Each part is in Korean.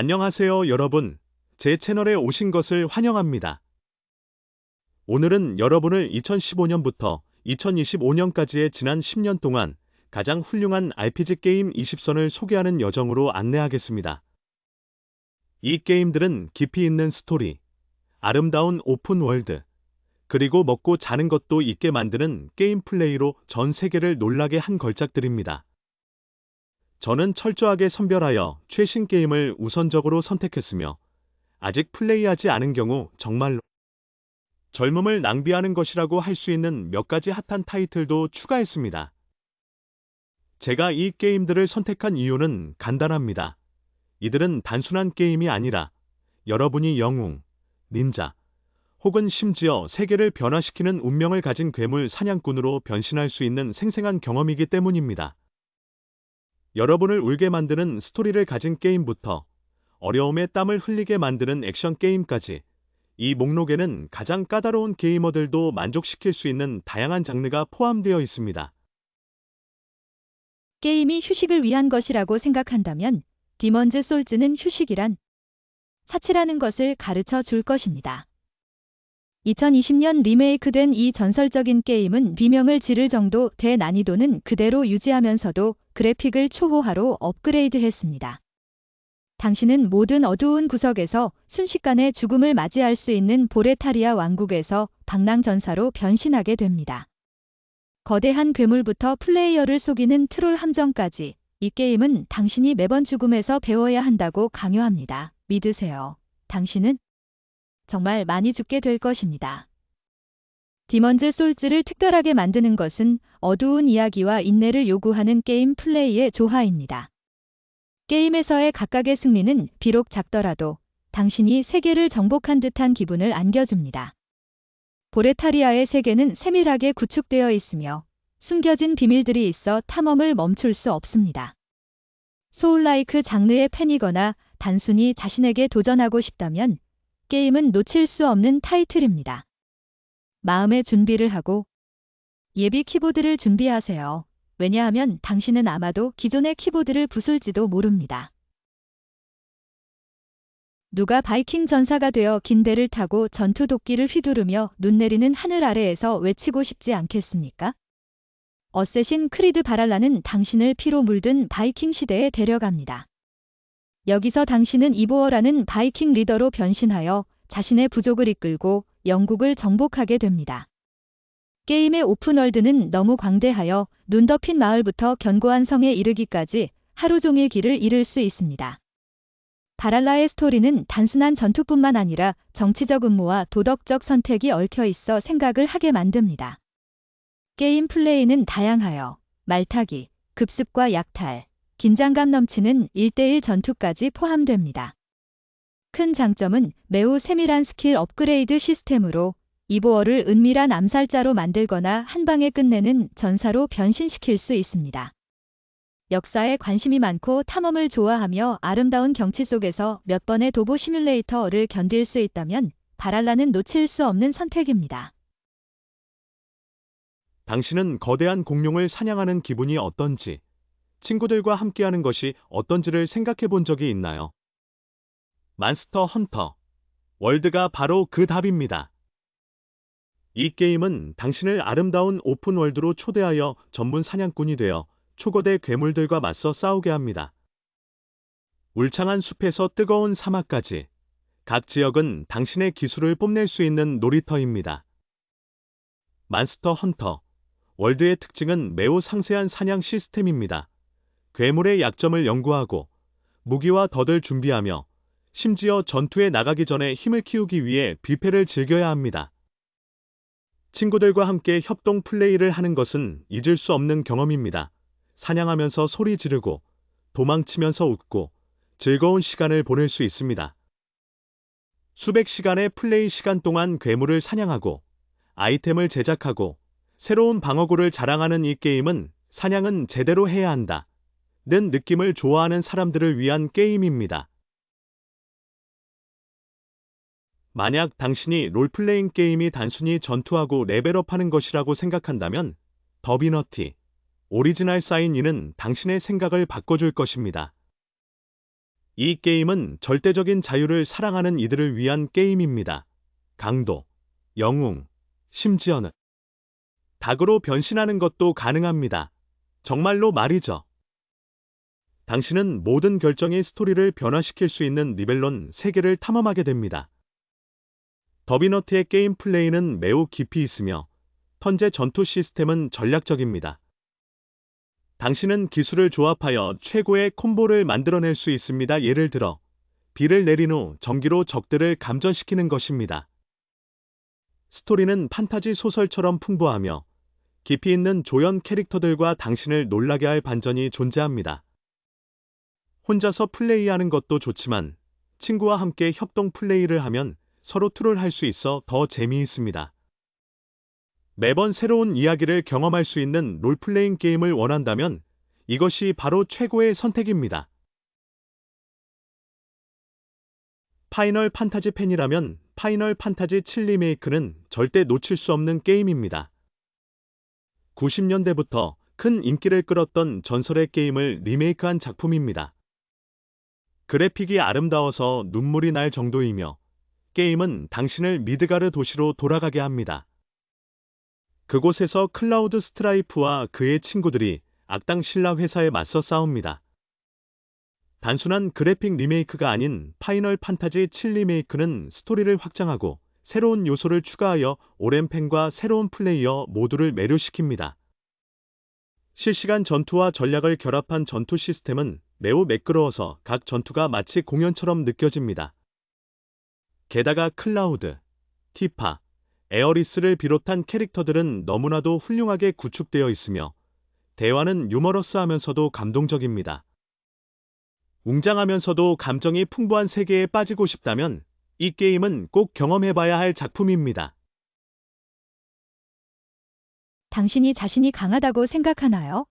안녕하세요, 여러분. 제 채널에 오신 것을 환영합니다. 오늘은 여러분을 2015년부터 2025년까지의 지난 10년 동안 가장 훌륭한 RPG 게임 20선을 소개하는 여정으로 안내하겠습니다. 이 게임들은 깊이 있는 스토리, 아름다운 오픈 월드, 그리고 먹고 자는 것도 있게 만드는 게임 플레이로 전 세계를 놀라게 한 걸작들입니다. 저는 철저하게 선별하여 최신 게임을 우선적으로 선택했으며 아직 플레이하지 않은 경우 정말로 젊음을 낭비하는 것이라고 할 수 있는 몇 가지 핫한 타이틀도 추가했습니다. 제가 이 게임들을 선택한 이유는 간단합니다. 이들은 단순한 게임이 아니라 여러분이 영웅, 닌자, 혹은 심지어 세계를 변화시키는 운명을 가진 괴물 사냥꾼으로 변신할 수 있는 생생한 경험이기 때문입니다. 여러분을 울게 만드는 스토리를 가진 게임부터 어려움에 땀을 흘리게 만드는 액션 게임까지 이 목록에는 가장 까다로운 게이머들도 만족시킬 수 있는 다양한 장르가 포함되어 있습니다. 게임이 휴식을 위한 것이라고 생각한다면 디먼즈 솔즈는 휴식이란 사치라는 것을 가르쳐 줄 것입니다. 2020년 리메이크된 이 전설적인 게임은 비명을 지를 정도 대난이도는 그대로 유지하면서도 그래픽을 초호화로 업그레이드했습니다. 당신은 모든 어두운 구석에서 순식간에 죽음을 맞이할 수 있는 보레타리아 왕국에서 방랑전사로 변신하게 됩니다. 거대한 괴물부터 플레이어를 속이는 트롤 함정까지 이 게임은 당신이 매번 죽음에서 배워야 한다고 강요합니다. 믿으세요. 당신은 정말 많이 죽게 될 것입니다. 디먼즈 솔즈를 특별하게 만드는 것은 어두운 이야기와 인내를 요구하는 게임 플레이의 조화입니다. 게임에서의 각각의 승리는 비록 작더라도 당신이 세계를 정복한 듯한 기분을 안겨줍니다. 보레타리아의 세계는 세밀하게 구축되어 있으며 숨겨진 비밀들이 있어 탐험을 멈출 수 없습니다. 소울라이크 장르의 팬이거나 단순히 자신에게 도전하고 싶다면 게임은 놓칠 수 없는 타이틀입니다. 마음의 준비를 하고 예비 키보드를 준비하세요. 왜냐하면 당신은 아마도 기존의 키보드를 부술지도 모릅니다. 누가 바이킹 전사가 되어 긴 배를 타고 전투 도끼를 휘두르며 눈 내리는 하늘 아래에서 외치고 싶지 않겠습니까? 어쌔신 크리드 바랄라는 당신을 피로 물든 바이킹 시대에 데려갑니다. 여기서 당신은 이보어라는 바이킹 리더로 변신하여 자신의 부족을 이끌고 영국을 정복하게 됩니다. 게임의 오픈월드는 너무 광대하여 눈 덮인 마을부터 견고한 성에 이르기까지 하루 종일 길을 잃을 수 있습니다. 바랄라의 스토리는 단순한 전투뿐만 아니라 정치적 음모와 도덕적 선택이 얽혀 있어 생각을 하게 만듭니다. 게임 플레이는 다양하여 말타기, 급습과 약탈, 긴장감 넘치는 1대1 전투까지 포함됩니다. 큰 장점은 매우 세밀한 스킬 업그레이드 시스템으로 이보어를 은밀한 암살자로 만들거나 한 방에 끝내는 전사로 변신시킬 수 있습니다. 역사에 관심이 많고 탐험을 좋아하며 아름다운 경치 속에서 몇 번의 도보 시뮬레이터를 견딜 수 있다면 바랄라는 놓칠 수 없는 선택입니다. 당신은 거대한 공룡을 사냥하는 기분이 어떤지, 친구들과 함께하는 것이 어떤지를 생각해 본 적이 있나요? 몬스터 헌터 월드가 바로 그 답입니다. 이 게임은 당신을 아름다운 오픈월드로 초대하여 전문 사냥꾼이 되어 초거대 괴물들과 맞서 싸우게 합니다. 울창한 숲에서 뜨거운 사막까지 각 지역은 당신의 기술을 뽐낼 수 있는 놀이터입니다. 몬스터 헌터 월드의 특징은 매우 상세한 사냥 시스템입니다. 괴물의 약점을 연구하고 무기와 덫을 준비하며 심지어 전투에 나가기 전에 힘을 키우기 위해 뷔페를 즐겨야 합니다. 친구들과 함께 협동 플레이를 하는 것은 잊을 수 없는 경험입니다. 사냥하면서 소리 지르고 도망치면서 웃고 즐거운 시간을 보낼 수 있습니다. 수백 시간의 플레이 시간 동안 괴물을 사냥하고 아이템을 제작하고 새로운 방어구를 자랑하는 이 게임은 사냥은 제대로 해야 한다 는 느낌을 좋아하는 사람들을 위한 게임입니다. 만약 당신이 롤플레잉 게임이 단순히 전투하고 레벨업하는 것이라고 생각한다면 더비너티 오리지널 사인 2는 당신의 생각을 바꿔줄 것입니다. 이 게임은 절대적인 자유를 사랑하는 이들을 위한 게임입니다. 강도, 영웅, 심지어는 닭으로 변신하는 것도 가능합니다. 정말로 말이죠. 당신은 모든 결정이 스토리를 변화시킬 수 있는 리벨론 세계를 탐험하게 됩니다. 더비너트의 게임 플레이는 매우 깊이 있으며 턴제 전투 시스템은 전략적입니다. 당신은 기술을 조합하여 최고의 콤보를 만들어낼 수 있습니다. 예를 들어 비를 내린 후 전기로 적들을 감전시키는 것입니다. 스토리는 판타지 소설처럼 풍부하며 깊이 있는 조연 캐릭터들과 당신을 놀라게 할 반전이 존재합니다. 혼자서 플레이하는 것도 좋지만 친구와 함께 협동 플레이를 하면 서로 트롤할 수 있어 더 재미있습니다. 매번 새로운 이야기를 경험할 수 있는 롤플레잉 게임을 원한다면 이것이 바로 최고의 선택입니다. 파이널 판타지 팬이라면 파이널 판타지 7 리메이크는 절대 놓칠 수 없는 게임입니다. 90년대부터 큰 인기를 끌었던 전설의 게임을 리메이크한 작품입니다. 그래픽이 아름다워서 눈물이 날 정도이며 게임은 당신을 미드가르 도시로 돌아가게 합니다. 그곳에서 클라우드 스트라이프와 그의 친구들이 악당 신라 회사에 맞서 싸웁니다. 단순한 그래픽 리메이크가 아닌 파이널 판타지 7 리메이크는 스토리를 확장하고 새로운 요소를 추가하여 오랜 팬과 새로운 플레이어 모두를 매료시킵니다. 실시간 전투와 전략을 결합한 전투 시스템은 매우 매끄러워서 각 전투가 마치 공연처럼 느껴집니다. 게다가 클라우드, 티파, 에어리스를 비롯한 캐릭터들은 너무나도 훌륭하게 구축되어 있으며 대화는 유머러스하면서도 감동적입니다. 웅장하면서도 감정이 풍부한 세계에 빠지고 싶다면 이 게임은 꼭 경험해봐야 할 작품입니다. 당신이 자신이 강하다고 생각하나요?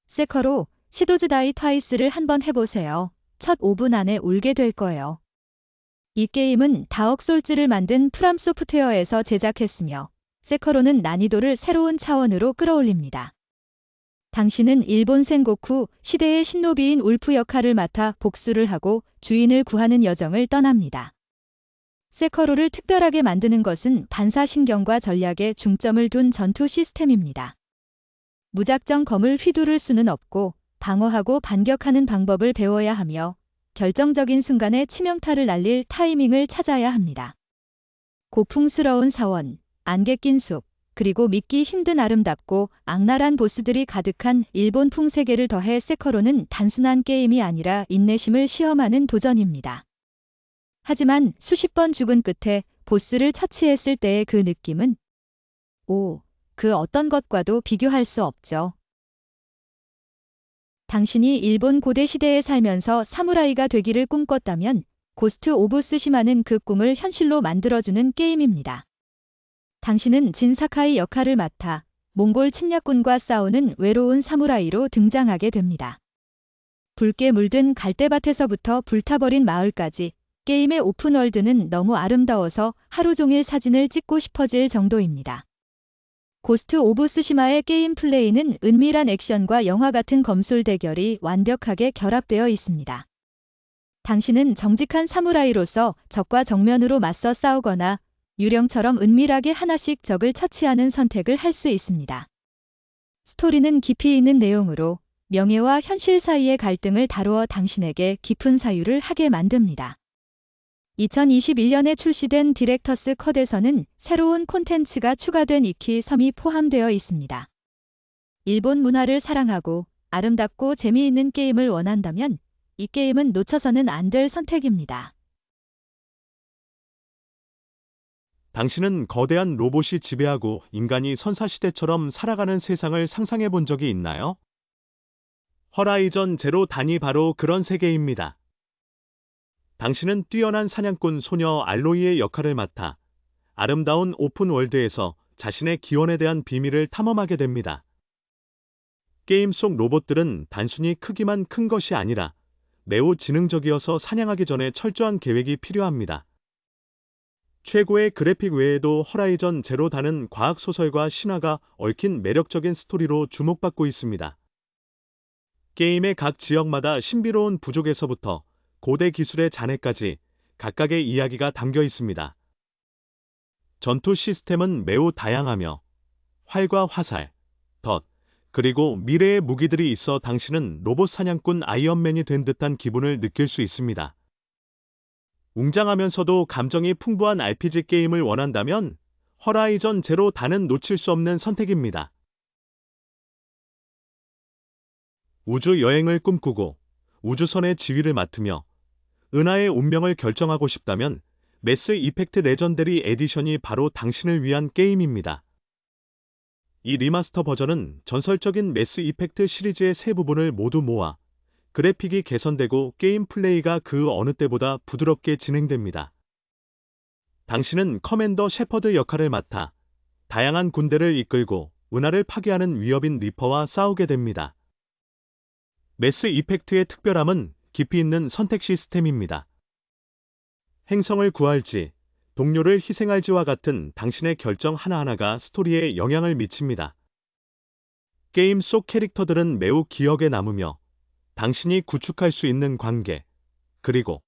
세커로 시도즈 다이 트와이스를 한번 해보세요. 첫 5분 안에 울게 될 거예요. 이 게임은 다억 솔즈를 만든 프람 소프트웨어에서 제작했으며 세커로는 난이도를 새로운 차원으로 끌어올립니다. 당신은 일본 센고쿠 시대의 신노비인 울프 역할을 맡아 복수를 하고 주인을 구하는 여정을 떠납니다. 세커로를 특별하게 만드는 것은 반사신경과 전략에 중점을 둔 전투 시스템입니다. 무작정 검을 휘두를 수는 없고 방어하고 반격하는 방법을 배워야 하며 결정적인 순간에 치명타를 날릴 타이밍을 찾아야 합니다. 고풍스러운 사원, 안개 낀 숲, 그리고 믿기 힘든 아름답고 악랄한 보스들이 가득한 일본풍 세계를 더해 세커로는 단순한 게임이 아니라 인내심을 시험하는 도전입니다. 하지만 수십 번 죽은 끝에 보스를 처치했을 때의 그 느낌은 그 어떤 것과도 비교할 수 없죠. 당신이 일본 고대 시대에 살면서 사무라이가 되기를 꿈꿨다면 고스트 오브 스시마는 그 꿈을 현실로 만들어주는 게임입니다. 당신은 진 사카이 역할을 맡아 몽골 침략군과 싸우는 외로운 사무라이로 등장하게 됩니다. 붉게 물든 갈대밭에서부터 불타버린 마을까지 게임의 오픈월드는 너무 아름다워서 하루 종일 사진을 찍고 싶어질 정도입니다. 고스트 오브 스시마의 게임 플레이는 은밀한 액션과 영화 같은 검술 대결이 완벽하게 결합되어 있습니다. 당신은 정직한 사무라이로서 적과 정면으로 맞서 싸우거나 유령처럼 은밀하게 하나씩 적을 처치하는 선택을 할 수 있습니다. 스토리는 깊이 있는 내용으로 명예와 현실 사이의 갈등을 다루어 당신에게 깊은 사유를 하게 만듭니다. 2021년에 출시된 디렉터스 컷에서는 새로운 콘텐츠가 추가된 이키 섬이 포함되어 있습니다. 일본 문화를 사랑하고 아름답고 재미있는 게임을 원한다면 이 게임은 놓쳐서는 안 될 선택입니다. 당신은 거대한 로봇이 지배하고 인간이 선사시대처럼 살아가는 세상을 상상해 본 적이 있나요? 허라이전 제로 단이 바로 그런 세계입니다. 당신은 뛰어난 사냥꾼 소녀 알로이의 역할을 맡아 아름다운 오픈월드에서 자신의 기원에 대한 비밀을 탐험하게 됩니다. 게임 속 로봇들은 단순히 크기만 큰 것이 아니라 매우 지능적이어서 사냥하기 전에 철저한 계획이 필요합니다. 최고의 그래픽 외에도 허라이전 제로 단은 과학소설과 신화가 얽힌 매력적인 스토리로 주목받고 있습니다. 게임의 각 지역마다 신비로운 부족에서부터 고대 기술의 잔해까지 각각의 이야기가 담겨 있습니다. 전투 시스템은 매우 다양하며 활과 화살, 덫, 그리고 미래의 무기들이 있어 당신은 로봇 사냥꾼 아이언맨이 된 듯한 기분을 느낄 수 있습니다. 웅장하면서도 감정이 풍부한 RPG 게임을 원한다면 허라이전 제로 다는 놓칠 수 없는 선택입니다. 우주 여행을 꿈꾸고 우주선의 지휘를 맡으며 은하의 운명을 결정하고 싶다면 매스 이펙트 레전더리 에디션이 바로 당신을 위한 게임입니다. 이 리마스터 버전은 전설적인 매스 이펙트 시리즈의 세 부분을 모두 모아 그래픽이 개선되고 게임 플레이가 그 어느 때보다 부드럽게 진행됩니다. 당신은 커맨더 셰퍼드 역할을 맡아 다양한 군대를 이끌고 은하를 파괴하는 위협인 리퍼와 싸우게 됩니다. 매스 이펙트의 특별함은 깊이 있는 선택 시스템입니다. 행성을 구할지, 동료를 희생할지와 같은 당신의 결정 하나하나가 스토리에 영향을 미칩니다. 게임 속 캐릭터들은 매우 기억에 남으며 당신이 구축할 수 있는 관계, 그리고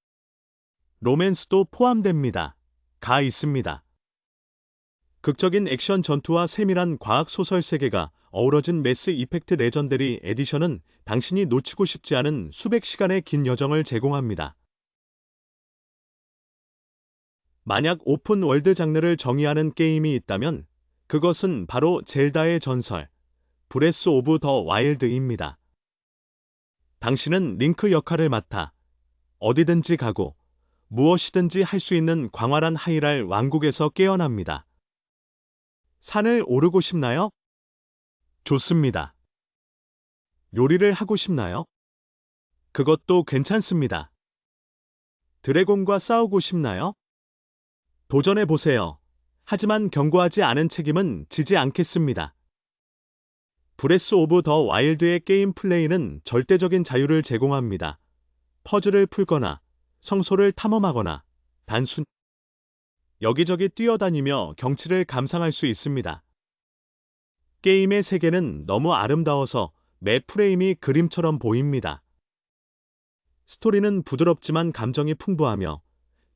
로맨스도 포함됩니다. 가 있습니다. 극적인 액션 전투와 세밀한 과학 소설 세계가 어우러진 매스 이펙트 레전더리 에디션은 당신이 놓치고 싶지 않은 수백 시간의 긴 여정을 제공합니다. 만약 오픈 월드 장르를 정의하는 게임이 있다면 그것은 바로 젤다의 전설, 브레스 오브 더 와일드입니다. 당신은 링크 역할을 맡아 어디든지 가고 무엇이든지 할 수 있는 광활한 하이랄 왕국에서 깨어납니다. 산을 오르고 싶나요? 좋습니다. 요리를 하고 싶나요? 그것도 괜찮습니다. 드래곤과 싸우고 싶나요? 도전해보세요. 하지만 경고하지 않은 책임은 지지 않겠습니다. 브레스 오브 더 와일드의 게임 플레이는 절대적인 자유를 제공합니다. 퍼즐을 풀거나 성소를 탐험하거나 단순 여기저기 뛰어다니며 경치를 감상할 수 있습니다. 게임의 세계는 너무 아름다워서 매 프레임이 그림처럼 보입니다. 스토리는 부드럽지만 감정이 풍부하며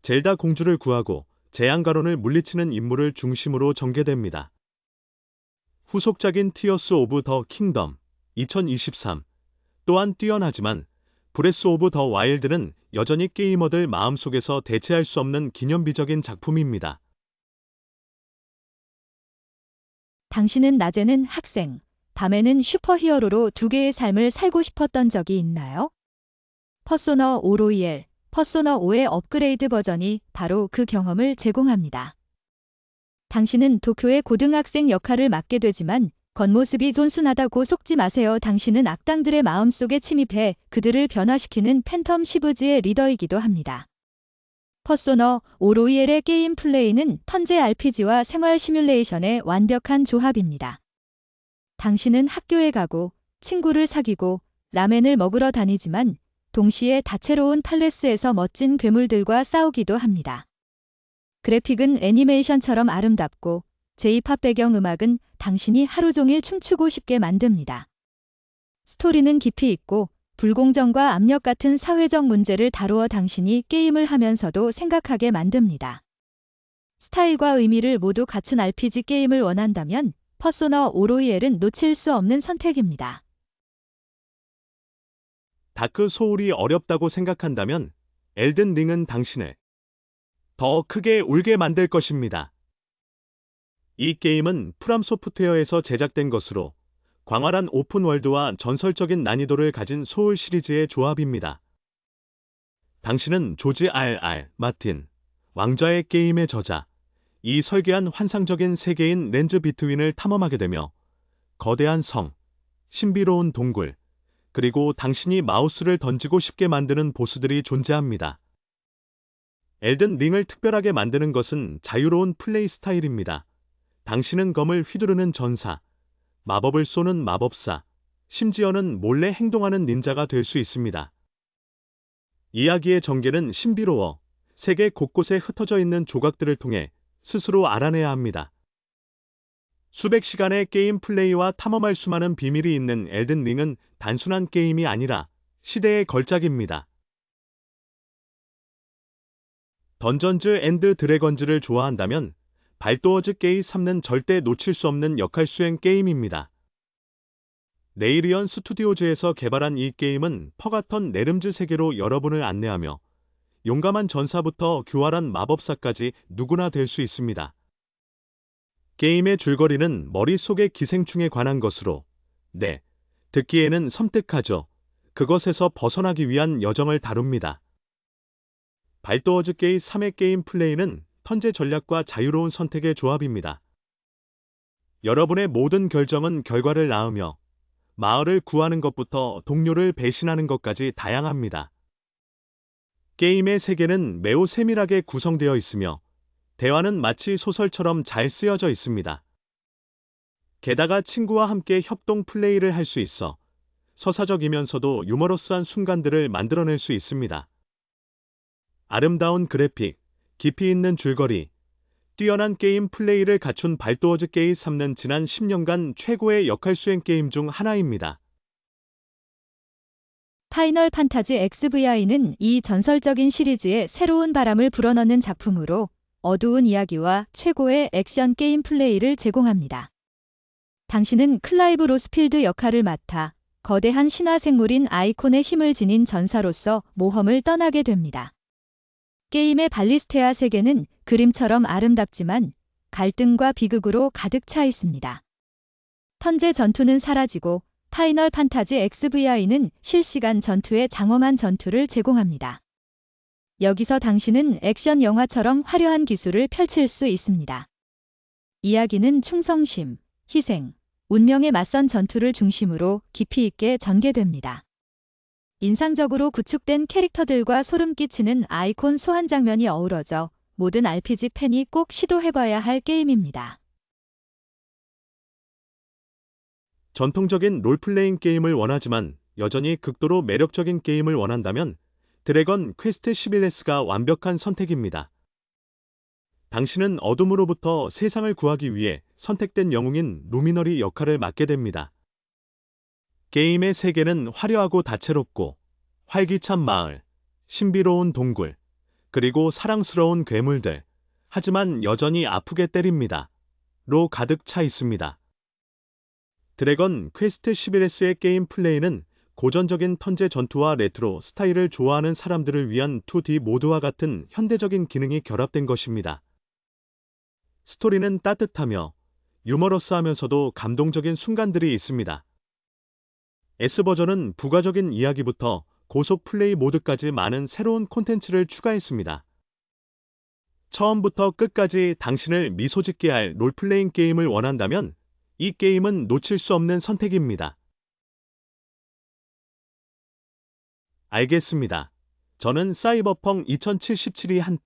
젤다 공주를 구하고 재앙가론을 물리치는 임무를 중심으로 전개됩니다. 후속작인 티어스 오브 더 킹덤 2023 또한 뛰어나지만 브레스 오브 더 와일드는 여전히 게이머들 마음속에서 대체할 수 없는 기념비적인 작품입니다. 당신은 낮에는 학생, 밤에는 슈퍼히어로로 두 개의 삶을 살고 싶었던 적이 있나요? 퍼소나 5 로이엘, 퍼소나 5의 업그레이드 버전이 바로 그 경험을 제공합니다. 당신은 도쿄의 고등학생 역할을 맡게 되지만 겉모습이 존순하다고 속지 마세요. 당신은 악당들의 마음속에 침입해 그들을 변화시키는 팬텀 시브즈의 리더이기도 합니다. 퍼소나 5 로이엘의 게임 플레이는 턴제 RPG와 생활 시뮬레이션의 완벽한 조합입니다. 당신은 학교에 가고 친구를 사귀고 라멘을 먹으러 다니지만 동시에 다채로운 팔레스에서 멋진 괴물들과 싸우기도 합니다. 그래픽은 애니메이션처럼 아름답고 J-팝 배경음악은 당신이 하루 종일 춤추고 싶게 만듭니다. 스토리는 깊이 있고 불공정과 압력 같은 사회적 문제를 다루어 당신이 게임을 하면서도 생각하게 만듭니다. 스타일과 의미를 모두 갖춘 RPG 게임을 원한다면 퍼소나 5 로이엘은 놓칠 수 없는 선택입니다. 다크 소울이 어렵다고 생각한다면 엘든 링은 당신을 더 크게 울게 만들 것입니다. 이 게임은 프람 소프트웨어에서 제작된 것으로 광활한 오픈월드와 전설적인 난이도를 가진 소울 시리즈의 조합입니다. 당신은 조지 R.R. 마틴, 왕좌의 게임의 저자, 이 설계한 환상적인 세계인 랜즈 비트윈을 탐험하게 되며 거대한 성, 신비로운 동굴, 그리고 당신이 마우스를 던지고 싶게 만드는 보스들이 존재합니다. 엘든 링을 특별하게 만드는 것은 자유로운 플레이 스타일입니다. 당신은 검을 휘두르는 전사, 마법을 쏘는 마법사, 심지어는 몰래 행동하는 닌자가 될 수 있습니다. 이야기의 전개는 신비로워 세계 곳곳에 흩어져 있는 조각들을 통해 스스로 알아내야 합니다. 수백 시간의 게임 플레이와 탐험할 수많은 비밀이 있는 엘든 링은 단순한 게임이 아니라 시대의 걸작입니다. 던전즈 앤드 드래건즈를 좋아한다면 발도어즈 게이트 3는 절대 놓칠 수 없는 역할 수행 게임입니다. 네이리언 스튜디오즈에서 개발한 이 게임은 퍼가턴 네름즈 세계로 여러분을 안내하며 용감한 전사부터 교활한 마법사까지 누구나 될 수 있습니다. 게임의 줄거리는 머릿속의 기생충에 관한 것으로, 듣기에는 섬뜩하죠. 그것에서 벗어나기 위한 여정을 다룹니다. 발도어즈 게이트 3의 게임 플레이는 턴제 전략과 자유로운 선택의 조합입니다. 여러분의 모든 결정은 결과를 낳으며 마을을 구하는 것부터 동료를 배신하는 것까지 다양합니다. 게임의 세계는 매우 세밀하게 구성되어 있으며 대화는 마치 소설처럼 잘 쓰여져 있습니다. 게다가 친구와 함께 협동 플레이를 할 수 있어 서사적이면서도 유머러스한 순간들을 만들어낼 수 있습니다. 아름다운 그래픽, 깊이 있는 줄거리, 뛰어난 게임 플레이를 갖춘 발도어즈 게이트 3는 지난 10년간 최고의 역할 수행 게임 중 하나입니다. 파이널 판타지 XVI는 이 전설적인 시리즈에 새로운 바람을 불어넣는 작품으로 어두운 이야기와 최고의 액션 게임 플레이를 제공합니다. 당신은 클라이브 로스필드 역할을 맡아 거대한 신화 생물인 아이콘의 힘을 지닌 전사로서 모험을 떠나게 됩니다. 게임의 발리스테아 세계는 그림처럼 아름답지만 갈등과 비극으로 가득 차 있습니다. 턴제 전투는 사라지고 파이널 판타지 XVI는 실시간 전투의 장엄한 전투를 제공합니다. 여기서 당신은 액션 영화처럼 화려한 기술을 펼칠 수 있습니다. 이야기는 충성심, 희생, 운명에 맞선 전투를 중심으로 깊이 있게 전개됩니다. 인상적으로 구축된 캐릭터들과 소름 끼치는 아이콘 소환 장면이 어우러져 모든 RPG 팬이 꼭 시도해봐야 할 게임입니다. 전통적인 롤플레잉 게임을 원하지만 여전히 극도로 매력적인 게임을 원한다면 드래건 퀘스트 11S가 완벽한 선택입니다. 당신은 어둠으로부터 세상을 구하기 위해 선택된 영웅인 루미너리 역할을 맡게 됩니다. 게임의 세계는 화려하고 다채롭고 활기찬 마을, 신비로운 동굴, 그리고 사랑스러운 괴물들, 하지만 여전히 아프게 때립니다. 로 가득 차 있습니다. 드래건 퀘스트 11S의 게임 플레이는 고전적인 턴제 전투와 레트로 스타일을 좋아하는 사람들을 위한 2D 모드와 같은 현대적인 기능이 결합된 것입니다. 스토리는 따뜻하며 유머러스하면서도 감동적인 순간들이 있습니다. S버전은 부가적인 이야기부터 고속 플레이 모드까지 많은 새로운 콘텐츠를 추가했습니다. 처음부터 끝까지 당신을 미소 짓게 할 롤플레잉 게임을 원한다면 이 게임은 놓칠 수 없는 선택입니다. 알겠습니다. 저는 사이버펑 2077이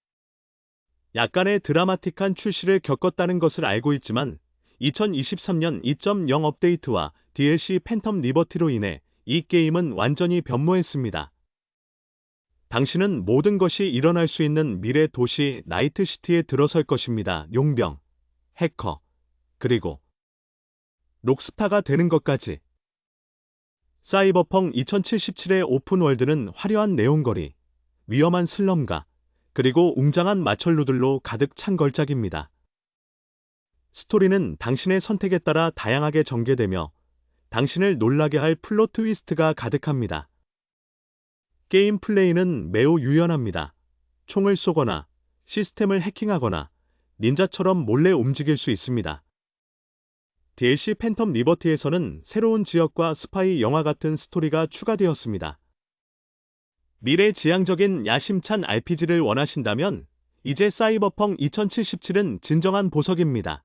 약간의 드라마틱한 출시를 겪었다는 것을 알고 있지만 2023년 2.0 업데이트와 DLC 팬텀 리버티로 인해 이 게임은 완전히 변모했습니다. 당신은 모든 것이 일어날 수 있는 미래 도시 나이트시티에 들어설 것입니다. 용병, 해커, 그리고 록스타가 되는 것까지. 사이버펑 2077의 오픈월드는 화려한 내용거리, 위험한 슬럼가, 그리고 웅장한 마철루들로 가득 찬 걸작입니다. 스토리는 당신의 선택에 따라 다양하게 전개되며 당신을 놀라게 할 플롯 트위스트가 가득합니다. 게임 플레이는 매우 유연합니다. 총을 쏘거나 시스템을 해킹하거나 닌자처럼 몰래 움직일 수 있습니다. DLC 팬텀 리버티에서는 새로운 지역과 스파이 영화 같은 스토리가 추가되었습니다. 미래지향적인 야심찬 RPG를 원하신다면 이제 사이버펑 2077은 진정한 보석입니다.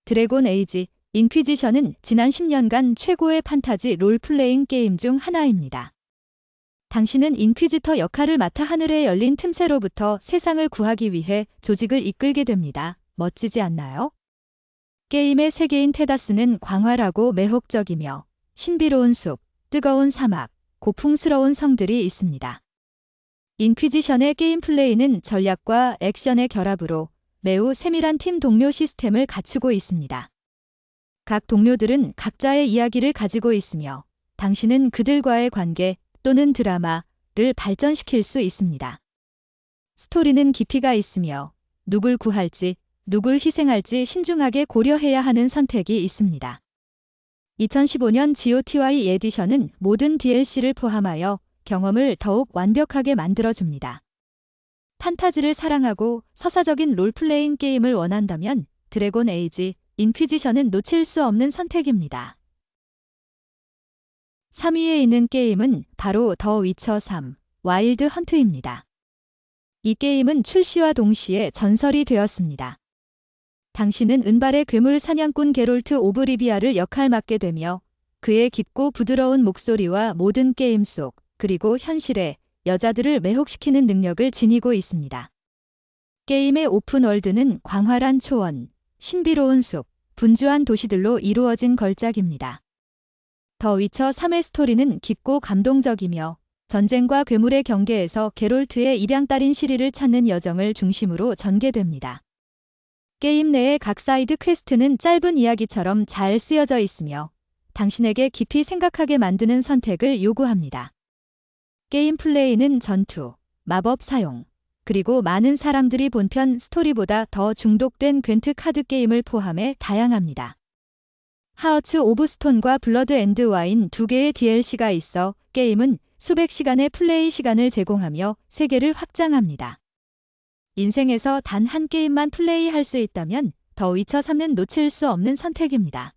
드래곤 에이지 인퀴지션은 지난 10년간 최고의 판타지 롤플레잉 게임 중 하나입니다. 당신은 인퀴지터 역할을 맡아 하늘에 열린 틈새로부터 세상을 구하기 위해 조직을 이끌게 됩니다. 멋지지 않나요? 게임의 세계인 테다스는 광활하고 매혹적이며 신비로운 숲, 뜨거운 사막, 고풍스러운 성들이 있습니다. 인퀴지션의 게임 플레이는 전략과 액션의 결합으로 매우 세밀한 팀 동료 시스템을 갖추고 있습니다. 각 동료들은 각자의 이야기를 가지고 있으며 당신은 그들과의 관계 또는 드라마 발전시킬 수 있습니다. 스토리는 깊이가 있으며 누굴 구할지, 누굴 희생할지 신중하게 고려해야 하는 선택이 있습니다. 2015년 GOTY 에디션은 모든 DLC를 포함하여 경험을 더욱 완벽하게 만들어줍니다. 판타지를 사랑하고 서사적인 롤플레잉 게임을 원한다면 드래곤 에이지 인퀴지션은 놓칠 수 없는 선택입니다. 3위에 있는 게임은 바로 더 위쳐 3 와일드 헌트입니다. 이 게임은 출시와 동시에 전설이 되었습니다. 당신은 은발의 괴물 사냥꾼 게롤트 오브 리비아를 역할 맡게 되며 그의 깊고 부드러운 목소리와 모든 게임 속 그리고 현실의 여자들을 매혹시키는 능력을 지니고 있습니다. 게임의 오픈월드는 광활한 초원, 신비로운 숲, 분주한 도시들로 이루어진 걸작입니다. 더 위쳐 3의 스토리는 깊고 감동적이며 전쟁과 괴물의 경계에서 게롤트의 입양딸인 시리를 찾는 여정을 중심으로 전개됩니다. 게임 내의 각 사이드 퀘스트는 짧은 이야기처럼 잘 쓰여져 있으며 당신에게 깊이 생각하게 만드는 선택을 요구합니다. 게임 플레이는 전투, 마법 사용, 그리고 많은 사람들이 본편 스토리보다 더 중독된 괜트 카드 게임을 포함해 다양합니다. 하어츠 오브 스톤과 블러드 앤드 와인 두 개의 DLC가 있어 게임은 수백 시간의 플레이 시간을 제공하며 세계를 확장합니다. 인생에서 단 한 게임만 플레이할 수 있다면 더 위쳐 3는 놓칠 수 없는 선택입니다.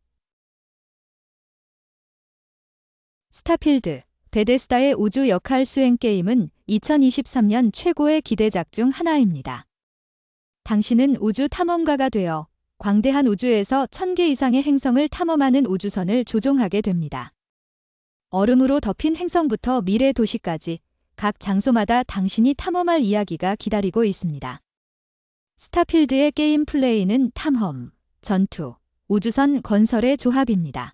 스타필드, 베데스다의 우주 역할 수행 게임은 2023년 최고의 기대작 중 하나입니다. 당신은 우주 탐험가가 되어 광대한 우주에서 1000개 이상의 행성을 탐험하는 우주선을 조종하게 됩니다. 얼음으로 덮인 행성부터 미래 도시까지 각 장소마다 당신이 탐험할 이야기가 기다리고 있습니다. 스타필드의 게임 플레이는 탐험, 전투, 우주선 건설의 조합입니다.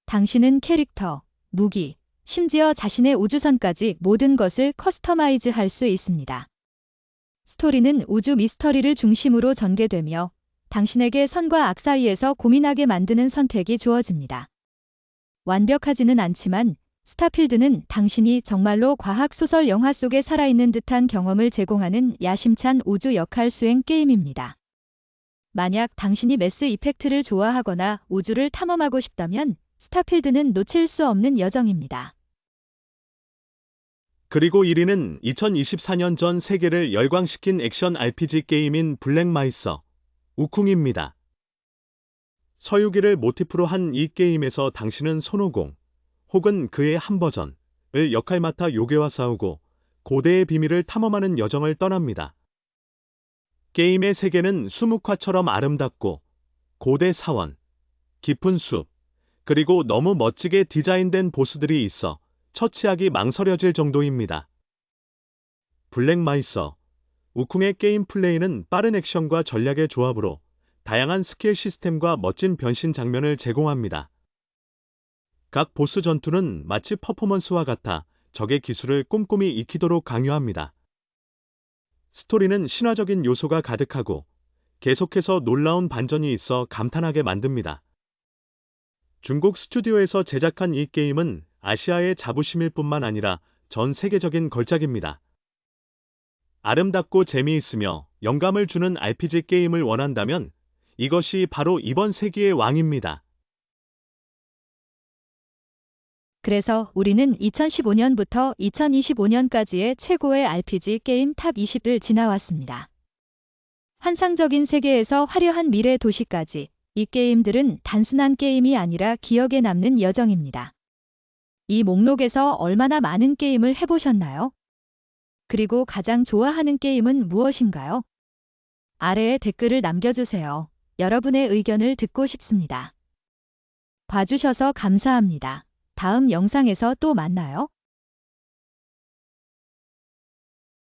당신은 캐릭터, 무기, 심지어 자신의 우주선까지 모든 것을 커스터마이즈 할 수 있습니다. 스토리는 우주 미스터리를 중심으로 전개되며 당신에게 선과 악 사이에서 고민하게 만드는 선택이 주어집니다. 완벽하지는 않지만 스타필드는 당신이 정말로 과학소설 영화 속에 살아있는 듯한 경험을 제공하는 야심찬 우주 역할 수행 게임입니다. 만약 당신이 매스 이펙트를 좋아하거나 우주를 탐험하고 싶다면 스타필드는 놓칠 수 없는 여정입니다. 그리고 1위는 2024년 전 세계를 열광시킨 액션 RPG 게임인 블랙마이서, 우쿵입니다. 서유기를 모티프로 한 이 게임에서 당신은 손오공, 혹은 그의 한 버전을 역할 맡아 요괴와 싸우고 고대의 비밀을 탐험하는 여정을 떠납니다. 게임의 세계는 수묵화처럼 아름답고 고대 사원, 깊은 숲, 그리고 너무 멋지게 디자인된 보스들이 있어 처치하기 망설여질 정도입니다. 블랙마이서, 우쿵의 게임 플레이는 빠른 액션과 전략의 조합으로 다양한 스킬 시스템과 멋진 변신 장면을 제공합니다. 각 보스 전투는 마치 퍼포먼스와 같아 적의 기술을 꼼꼼히 익히도록 강요합니다. 스토리는 신화적인 요소가 가득하고 계속해서 놀라운 반전이 있어 감탄하게 만듭니다. 중국 스튜디오에서 제작한 이 게임은 아시아의 자부심일 뿐만 아니라 전 세계적인 걸작입니다. 아름답고 재미있으며 영감을 주는 RPG 게임을 원한다면 이것이 바로 이번 세기의 왕입니다. 그래서 우리는 2015년부터 2025년까지의 최고의 RPG 게임 탑 20을 지나왔습니다. 환상적인 세계에서 화려한 미래 도시까지 이 게임들은 단순한 게임이 아니라 기억에 남는 여정입니다. 이 목록에서 얼마나 많은 게임을 해보셨나요? 그리고 가장 좋아하는 게임은 무엇인가요? 아래에 댓글을 남겨주세요. 여러분의 의견을 듣고 싶습니다. 봐주셔서 감사합니다. 다음 영상에서 또 만나요.